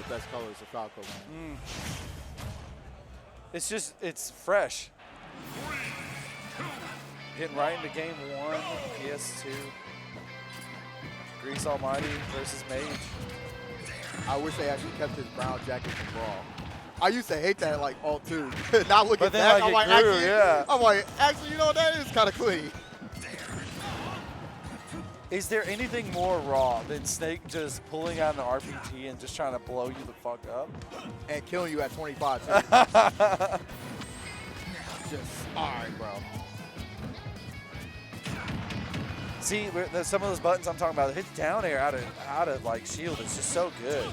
the best colors of Falco. It's just, it's fresh. Getting right into game 1, PS2. Grease Almighty versus Mage. I wish they actually kept his brown jacket from Brawl. I used to hate that like alt 2. Now looking But then, back, like, I'm it like, grew, actually, yeah. I'm like, actually, you know, that is kind of clean. Is there anything more raw than Snake just pulling out an RPG and just trying to blow you the fuck up? And killing you at 25, too. Just, all right, bro. See, some of those buttons I'm talking about, hit down air out of like shield is just so good.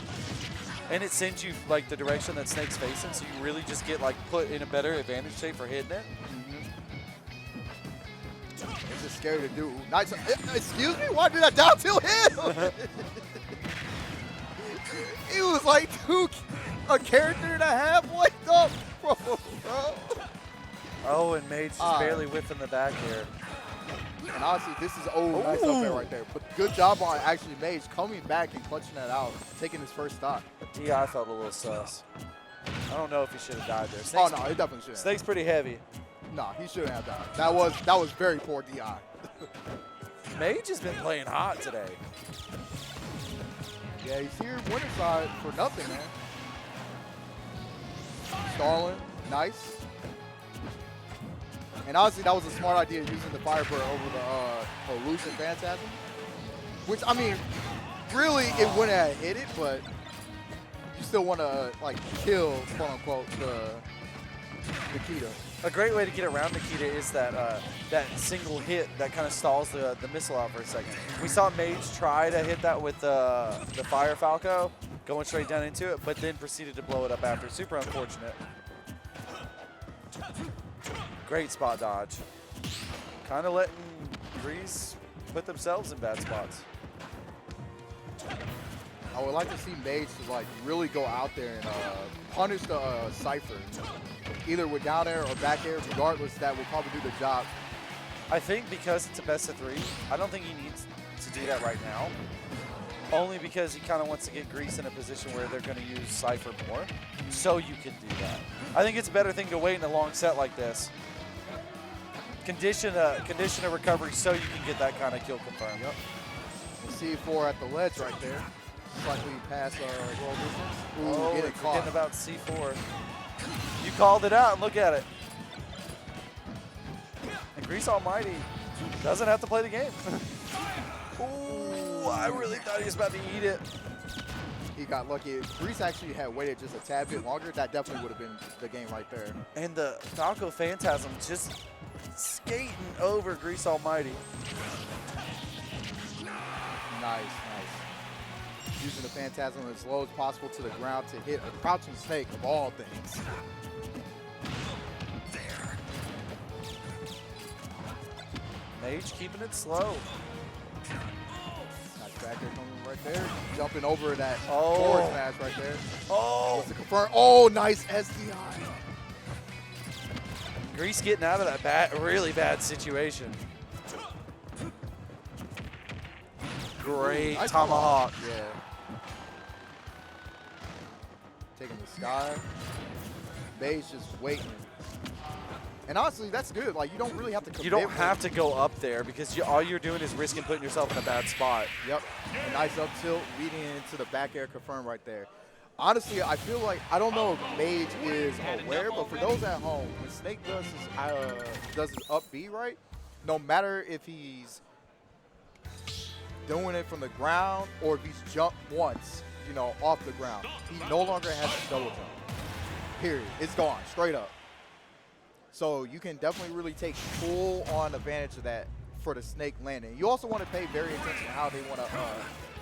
And it sends you like the direction that Snake's facing, so you really just get like put in a better advantage state for hitting it. It's just scary to do. Nice. Excuse me? Why did I down tilt him? He was like a character and a half. What the bro? Oh, and Mage just barely whiffing the back here. And honestly, this is nice up there right there. But good job on actually Mage coming back and clutching that out, taking his first stock. DI felt a little sus. I don't know if he should have died there. Oh no, he definitely should. Snake's pretty heavy. No, he shouldn't have died. That was very poor DI. Mage has been playing hot today. Yeah, he's here winner side for nothing, man. Stalling, nice. And honestly, that was a smart idea using the Firebird over the Illusion Phantasm. Which, I mean, really, it wouldn't have hit it, but you still want to, like, kill, quote-unquote, the Nikita. A great way to get around Nikita is that that single hit that kind of stalls the missile out for a second. We saw Mage try to hit that with the Fire Falco, going straight down into it, but then proceeded to blow it up after. Super unfortunate. Great spot dodge. Kind of letting Grease put themselves in bad spots. I would like to see Mage to like really go out there and punish the Cypher. Either with down air or back air, regardless, that will probably do the job. I think because it's a best of 3, I don't think he needs to do that right now. Only because he kind of wants to get Grease in a position where they're going to use Cypher more, so you can do that. I think it's a better thing to wait in a long set like this. Condition a recovery so you can get that kind of kill confirmed. Yep. C4 at the ledge right there. Slightly past roll distance. Oh, getting caught. forgetting about C4. You called it out. Look at it. And Grease Almighty doesn't have to play the game. Ooh, I really thought he was about to eat it. He got lucky. If Grease actually had waited just a tad bit longer, that definitely would have been the game right there. And the Falco Phantasm just skating over Grease Almighty. Nice. Using the Phantasm as low as possible to the ground to hit a crouching snake of all things. Mage keeping it slow. Nice back air coming right there. Jumping over that Oh. forward smash right there. Oh, What's the confirm? Oh, nice SDI. Grease getting out of that really bad situation. Great Nice tomahawk. Yeah. Taking the sky. Mage just waiting. And honestly, that's good. Like, you don't really have to commit. You don't have to go up there because all you're doing is risking putting yourself in a bad spot. Yep. A nice up tilt leading into the back air confirm right there. Honestly, I feel like, I don't know if Mage is aware, but for those at home, when Snake does his up B right, no matter if he's doing it from the ground or if he's jumped once, you know, off the ground, he no longer has to double jump. Period. It's gone, straight up. So you can definitely really take full on advantage of that for the Snake landing. You also want to pay very attention to how they want to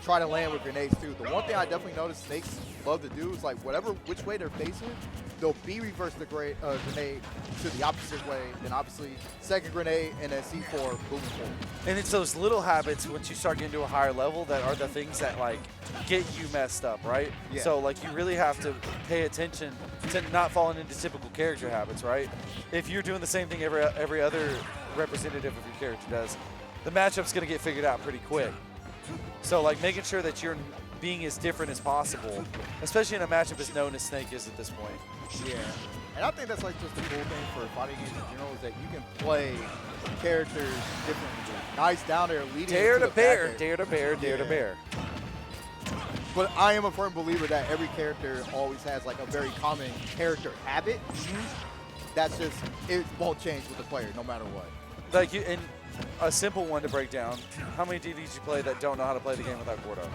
try to land with grenades too. The one thing I definitely noticed Snakes love to do is like which way they're facing, they'll B-reverse the grenade to the opposite way, then obviously second grenade and then C4 moving forward. And it's those little habits once you start getting to a higher level that are the things that like get you messed up, right? Yeah. So like you really have to pay attention to not falling into typical character habits, right? If you're doing the same thing every other representative of your character does, the matchup's going to get figured out pretty quick. So like making sure that you're being as different as possible, especially in a matchup as known as Snake is at this point. Yeah. And I think that's like just the cool thing for fighting games in general is that you can play characters differently. Nice down there leading Dare into to the bear, back dare to bear, dare to Yeah. bear. But I am a firm believer that every character always has like a very common character habit. That's just, it won't change with the player no matter what. Like you, and a simple one to break down. How many DDs you play that don't know how to play the game without Gordo?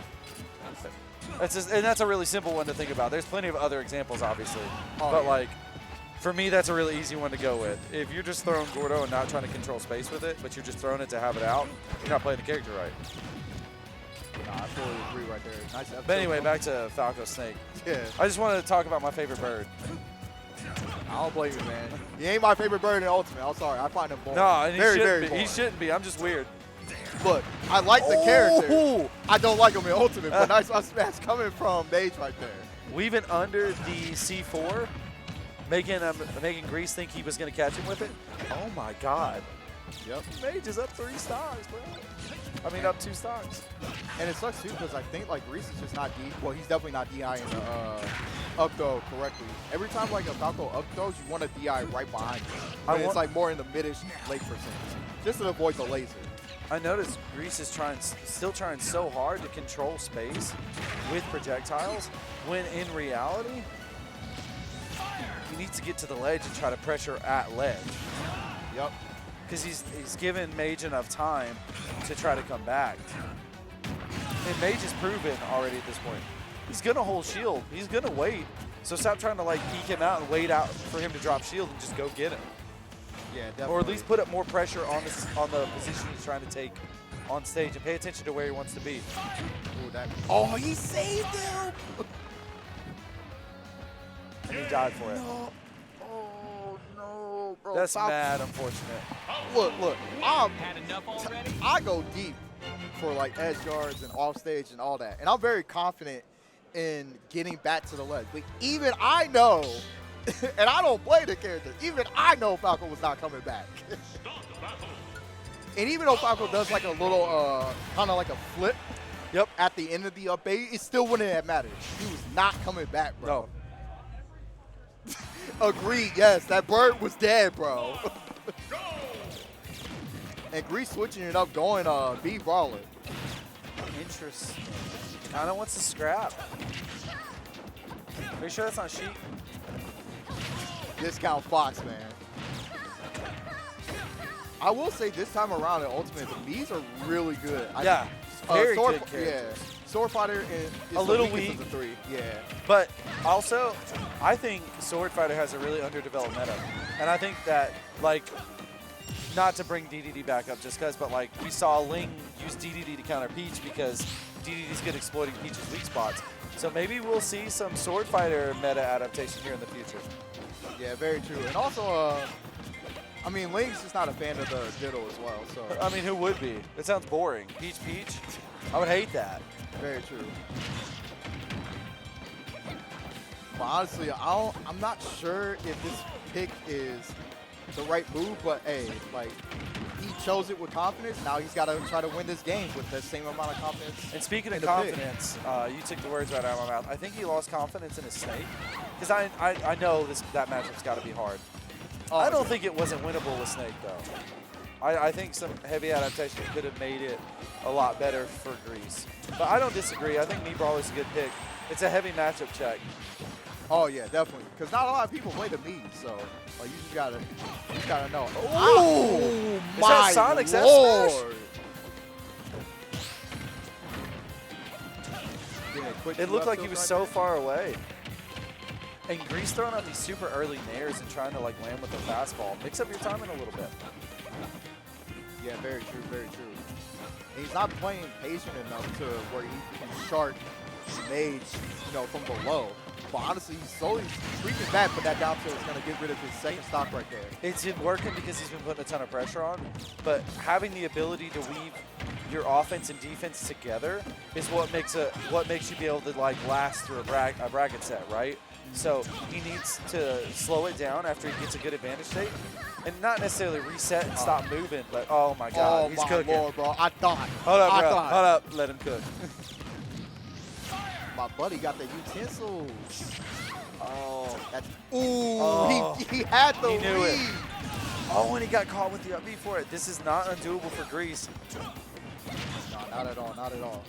That's just, and that's a really simple one to think about. There's plenty of other examples, obviously, but like for me, that's a really easy one to go with. If you're just throwing Gordo and not trying to control space with it, but you're just throwing it to have it out, you're not playing the character right. Nah, I fully agree right there. Nice episode. But anyway, back to Falco Snake. Yeah. I just wanted to talk about my favorite bird. I don't blame you, man. He ain't my favorite bird in Ultimate. I'm sorry. I find him boring. No, and he very, shouldn't very be. boring. He shouldn't be. I'm just weird. Look, I like the character. Oh! I don't like him in Ultimate, but nice smash coming from Mage right there. Weaving under the C4, making Grease think he was going to catch him with it. Oh my God. Yep. Mage is up 3 stocks, bro. I mean, up 2 stocks. And it sucks too because I think like Reese is just not well, he's definitely not DIing the up throw correctly. Every time like a Falco up throws, you want a DI right behind you. But it's like more in the mid-ish late percentage, just to avoid the laser. I noticed Grease is still trying so hard to control space with projectiles, when in reality, he needs to get to the ledge and try to pressure at ledge. Yep. Because he's given Mage enough time to try to come back. And Mage is proven already at this point. He's going to hold shield. He's going to wait. So stop trying to like eke him out and wait out for him to drop shield and just go get him. Yeah, definitely. Or at least put up more pressure on the position he's trying to take on stage and pay attention to where he wants to be. Oh, he saved him! And he died for it. No. Oh, no, bro. That's mad unfortunate. Look, I go deep for like edge guards and off stage and all that. And I'm very confident in getting back to the ledge. But even I know, and I don't play the character, even I know Falco was not coming back. And even though Falco does like a little, kind of like a flip at the end of the up A, it still wouldn't have mattered. He was not coming back, bro. No. Agreed, yes, that bird was dead, bro. And Grease switching it up, going B brawler. Interesting. Kind of wants to scrap. Are you sure that's not Sheik? Discount Fox, man. I will say this time around in Ultimate, the Mees are really good. Yeah, very Sword, good character. Yeah, Sword Fighter is a little the weakest weak. of the 3. Yeah. But also, I think Sword Fighter has a really underdeveloped meta. And I think that, like, not to bring DDD back up just because, but like, we saw Ling use DDD to counter Peach because DDD's good exploiting Peach's weak spots. So maybe we'll see some Sword Fighter meta adaptation here in the future. Yeah, very true. And also, I mean, Link's just not a fan of the Diddle as well, so. I mean, who would be? It sounds boring. Peach. I would hate that. Very true. But honestly, I'm not sure if this pick is the right move, but hey, like, he chose it with confidence. Now he's got to try to win this game with the same amount of confidence. And speaking of confidence, you took the words right out of my mouth. I think he lost confidence in his Snake. Because I know that matchup's got to be hard. I don't think it wasn't winnable with Snake, though. I think some heavy adaptation could have made it a lot better for Grease. But I don't disagree. I think Me Brawler's a good pick. It's a heavy matchup check. Oh yeah, definitely. Because not a lot of people play the Mage, so like, you just gotta know. Oh my Is that Sonic's Lord! F-Smash? It looked like he was so far away. And Grease throwing out these super early nairs and trying to like land with a fastball. Mix up your timing a little bit. Yeah, very true, very true. And he's not playing patient enough to where he can shark Mage, from below. But honestly, he's slowly creeping back, but that down tilt is going to get rid of his second stock right there. It's been working because he's been putting a ton of pressure on, but having the ability to weave your offense and defense together is what makes you be able to like last through a bracket set, right? So he needs to slow it down after he gets a good advantage state, and not necessarily reset and stop moving, but oh my God, he's cooking. Lord, bro! I thought. Hold up, bro. Hold up. Let him cook. my buddy got the utensils. Oh. That's, Oh. he had the He knew it. read. Oh, and he got caught with the up B for it. This is not undoable for Grease. No, not at all, not at all.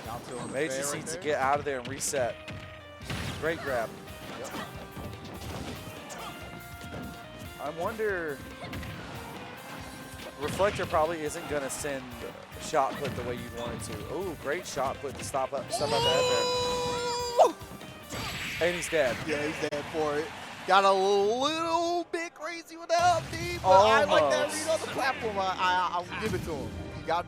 Down to him. Mage just needs to get out of there and reset. Great grab. Yep. I wonder, Reflector probably isn't going to send shot put the way you'd want it to. Oh, great shot put to step up the head there. And he's dead. Yeah, he's dead for it. Got a little bit crazy with the up B, but I like that read on the platform. I'll give it to him. He got